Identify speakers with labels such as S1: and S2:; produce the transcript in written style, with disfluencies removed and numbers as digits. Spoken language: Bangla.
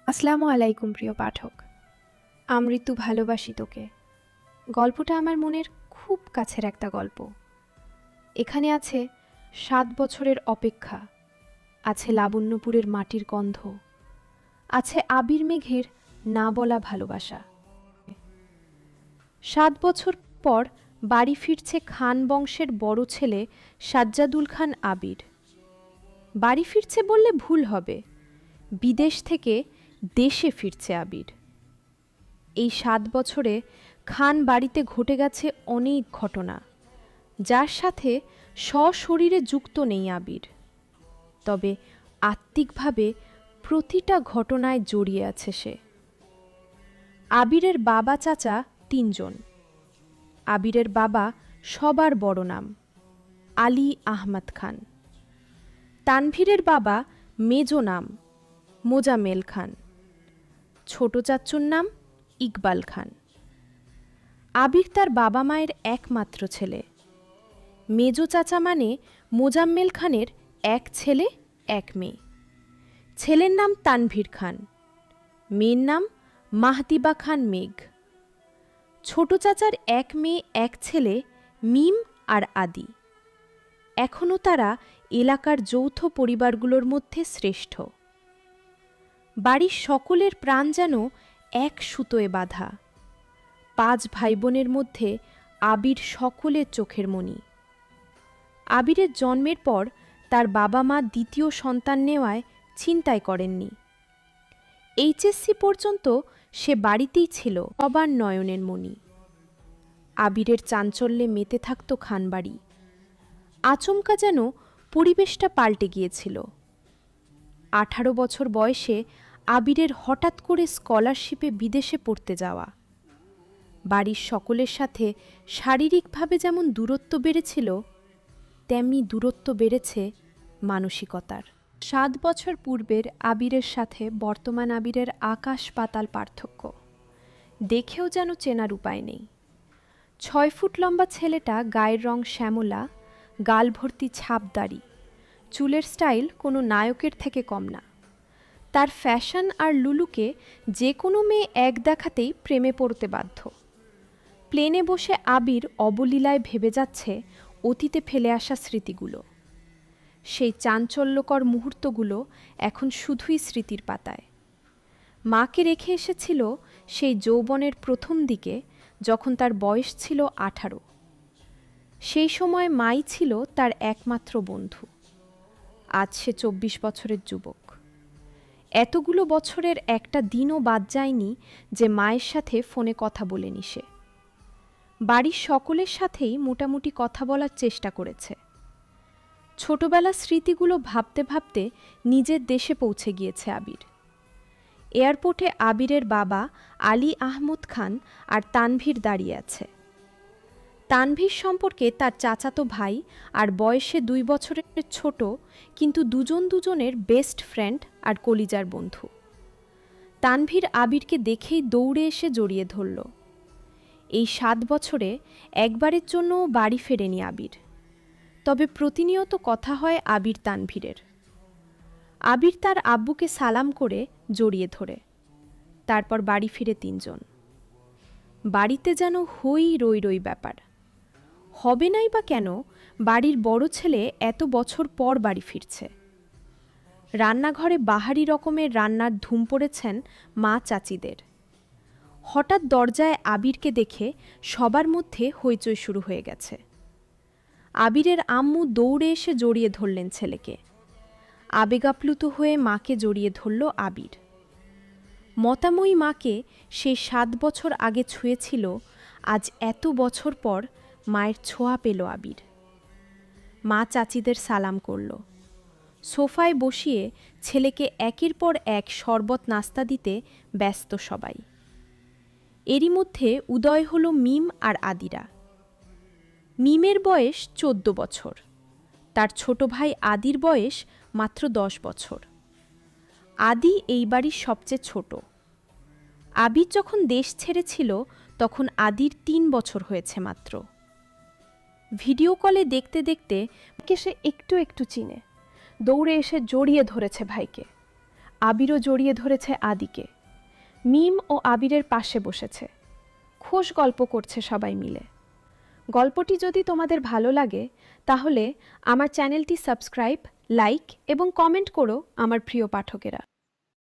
S1: আসসালামু আলাইকুম প্রিয় পাঠক। আমৃত্যু ভালোবাসি তোকে। গল্পটা আমার মনের খুব কাছের একটা গল্প। এখানে আছে ৭ বছরের অপেক্ষা, আছে লাবণ্যপুরের মাটির গন্ধ, আছে আবির মেঘের না বলা ভালোবাসা। ৭ বছর পর বাড়ি ফিরছে খান বংশের বড় ছেলে সাজ্জাদুল খান আবির। বাড়ি ফিরছে বললে ভুল হবে, বিদেশ থেকে দেশে ফিরছে আবির। এই ৭ বছরে খান বাড়িতে ঘটে গেছে অনেক ঘটনা, যার সাথে সশরীরে যুক্ত নেই আবির, তবে আত্মিকভাবে প্রতিটা ঘটনায় জড়িয়ে আছে সে। আবিরের বাবা চাচা ৩ জন। আবিরের বাবা সবার বড় নাম আলী আহমদ খান। তানভীরের বাবা মেজ নাম মোজামেল খান। ছোট চাচ্চুর নাম ইকবাল খান। আবির তার বাবা মায়ের একমাত্র ছেলে। মেজ চাচা মানে মোজাম্মেল খানের এক ছেলে এক মেয়ে। ছেলের নাম তানভীর খান, মেয়ের নাম মাহদিবা খান মেঘ। ছোট চাচার এক মেয়ে এক ছেলে মিম আর আদি। এখনও তারা এলাকার যৌথ পরিবারগুলোর মধ্যে শ্রেষ্ঠ। বাড়ির সকলের প্রাণ যেন এক সুতোয় বাঁধা। ৫ ভাই বোনের মধ্যে আবির সকলের চোখের মণি। আবিরের জন্মের পর তার বাবা মা দ্বিতীয় সন্তান নেওয়ায় চিন্তাই করেননি। এইচএসসি পর্যন্ত সে বাড়িতেই ছিল সবার নয়নের মণি। আবিরের চাঞ্চল্যে মেতে থাকত খানবাড়ি। আচমকা যেন পরিবেশটা পাল্টে গিয়েছিল। ১৮ বছর বয়সে আবিরের হঠাৎ করে স্কলারশিপে বিদেশে পড়তে যাওয়া। বাড়ির সকলের সাথে শারীরিকভাবে যেমন দূরত্ব বেড়েছিল, তেমনি দূরত্ব বেড়েছে মানসিকতার। ৭ বছর পূর্বের আবিরের সাথে বর্তমান আবিরের আকাশ পাতাল পার্থক্য। দেখেও যেন চেনার উপায় নেই। ৬ ফুট লম্বা ছেলেটা গায়ের রং শ্যামলা, গাল ভর্তি ছাপদাড়ি, চুলের স্টাইল কোনো নায়কের থেকে কম না। তার ফ্যাশন আর লুলুকে যে কোনো মেয়ে এক দেখাতেই প্রেমে পড়তে বাধ্য। প্লেনে বসে আবির অবলীলায় ভেবে যাচ্ছে অতীতে ফেলে আসা স্মৃতিগুলো। সেই চাঞ্চল্যকর মুহূর্তগুলো এখন শুধুই স্মৃতির পাতায়। মাকে রেখে এসেছিল সেই যৌবনের প্রথম দিকে, যখন তার বয়স ছিল ১৮। সেই সময় মাই ছিল তার একমাত্র বন্ধু। আজ সে ২৪ বছরের যুবক। এতগুলো বছরের একটা দিনও বাদ যায়নি যে মায়ের সাথে ফোনে কথা বলেনি সে। বাড়ির সকলের সাথেই মোটামুটি কথা বলার চেষ্টা করেছে। ছোটবেলার স্মৃতিগুলো ভাবতে ভাবতে নিজের দেশে পৌঁছে গিয়েছে আবির। এয়ারপোর্টে আবিরের বাবা আলী আহমদ খান আর তানভীর দাঁড়িয়ে আছে। তানভীর সম্পর্কে তার চাচাতো ভাই আর বয়সে ২ বছরের ছোট, কিন্তু দুজন দুজনের বেস্ট ফ্রেন্ড আর কলিজার বন্ধু। তানভীর আবিরকে দেখেই দৌড়ে এসে জড়িয়ে ধরল। এই ৭ বছরে একবারের জন্য বাড়ি ফেরেনি আবির, তবে প্রতিনিয়ত কথা হয় আবির তানভীরের। আবির তার আব্বুকে সালাম করে জড়িয়ে ধরে, তারপর বাড়ি ফিরে ৩ জন। বাড়িতে যেন হই রই রই ব্যাপার। হবে নাই বা কেন, বাড়ির বড় ছেলে এত বছর পর বাড়ি ফিরছে। রান্নাঘরে বাহারি রকমের রান্নার ধুম পড়েছেন মা চাচিদের। হঠাৎ দরজায় আবিরকে দেখে সবার মধ্যে হইচই শুরু হয়ে গেছে। আবিরের আম্মু দৌড়ে এসে জড়িয়ে ধরলেন ছেলেকে। আবেগাপ্লুত হয়ে মাকে জড়িয়ে ধরল আবির। মতাময়ী মাকে সেই ৭ বছর আগে ছুঁয়েছিল, আজ এত বছর পর মায়ের ছোঁয়া পেল আবির। মা চাচিদের সালাম করল। সোফায় বসিয়ে ছেলেকে একের পর এক শরবত নাস্তা দিতে ব্যস্ত সবাই। এরই মধ্যে উদয় হল মিম আর আদিরা। মিমের বয়স ১৪ বছর, তার ছোট ভাই আদির বয়স মাত্র ১০ বছর। আদি এই বাড়ির সবচেয়ে ছোট। আবির যখন দেশ ছেড়েছিল তখন আদির ৩ বছর হয়েছে মাত্র। ভিডিও কলে দেখতে দেখতে
S2: সে একটু একটু চিনে, দৌড়ে এসে জড়িয়ে ধরেছে ভাইকে।
S1: আবিরও জড়িয়ে ধরেছে আদিকে। মিম ও আবিরের পাশে বসেছে। খোশ গল্প করছে সবাই মিলে। গল্পটি যদি তোমাদের ভালো লাগে তাহলে আমার চ্যানেলটি সাবস্ক্রাইব, লাইক এবং কমেন্ট করো আমার প্রিয় পাঠকেরা।